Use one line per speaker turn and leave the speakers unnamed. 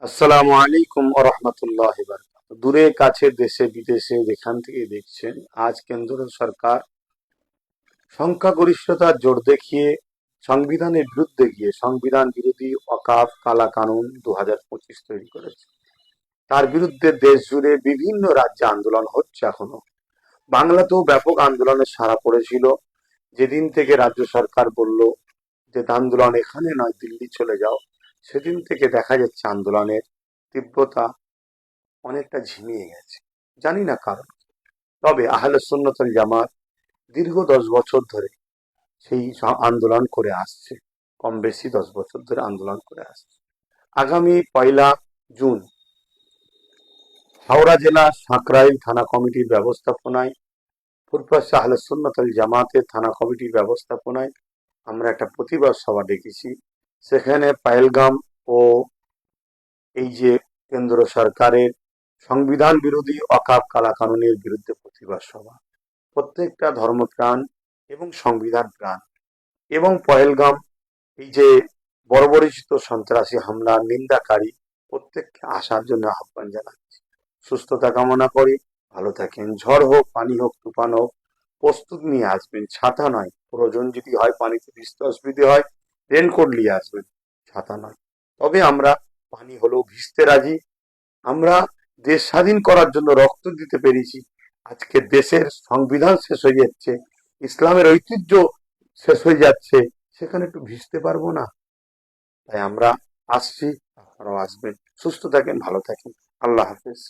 আসসালামু আলাইকুম ওয়া রাহমাতুল্লাহি ওয়া বারাকাতুহু। দূরে কাছে দেশে বিদেশে যেখান থেকে দেখছেন, আজ কেন্দ্র সরকার সংখ্যাগরিষ্ঠতার জোর দেখিয়ে সংবিধানের বিরুদ্ধে গিয়ে সংবিধান বিরোধী ওয়াকাফ কালা কানুন 2025 তৈরি করেছে। তার বিরুদ্ধে দেশ জুড়ে বিভিন্ন রাজ্যে আন্দোলন হচ্ছে এখনো। বাংলাতেও ব্যাপক আন্দোলনের সাড়া পড়েছিল। যেদিন থেকে রাজ্য সরকার বলল যে আন্দোলন এখানে নয়, দিল্লি চলে যাও, সেদিন থেকে দেখা যাচ্ছে আন্দোলনের তীব্রতা অনেকটা ঝিমিয়ে গেছে। জানি না কারণ। তবে আহলে সুন্নাত ওয়াল জামাত দীর্ঘ 10 বছর ধরে সেই আন্দোলন করে আসছে। কম বেশি 10 বছর ধরে আন্দোলন করে আসছে। আগামী 1লা জুন হাওড়া জেলা সাঁকরাইল থানা কমিটির ব্যবস্থাপনায়, ফুরফুরা আহলে সুন্নাত ওয়াল জামাতের থানা কমিটির ব্যবস্থাপনায় আমরা একটা প্রতিবাদ সভা ডেকেছি। সেখানে পাহেলগাম ও এই যে কেন্দ্র সরকারের সংবিধান বিরোধী ওয়াকাফ কালা কানুনের বিরুদ্ধে প্রতিবাদ সভা, প্রত্যেকটা ধর্মপ্রাণ এবং সংবিধান প্রাণ এবং পহেলগাম এই যে বর্বরচিত সন্ত্রাসী হামলার নিন্দাকারী প্রত্যেককে আসার জন্য আহ্বান জানাচ্ছি। সুস্থতা কামনা করি। ভালো থাকেন। ঝড় হোক, পানি হোক, তুফান হোক, প্রস্তুত নিয়ে আসবেন। ছাতা নয়, প্রয়োজন যদি হয় পানিতে ভিজতে অসুবিধে হয় রেনকোট নিয়ে আসবেন, ছাতা নয়। তবে আমরা পানি হলেও ভিজতে রাজি। আমরা দেশ স্বাধীন করার জন্য রক্ত দিতে পেরেছি। আজকে দেশের সংবিধান শেষ হয়ে যাচ্ছে, ইসলামের ঐতিহ্য শেষ হয়ে যাচ্ছে, সেখানে একটু ভিজতে পারবো না? তাই আমরা আসছি, আপনারাও আসবেন। সুস্থ থাকেন, ভালো থাকেন। আল্লাহ হাফেজ।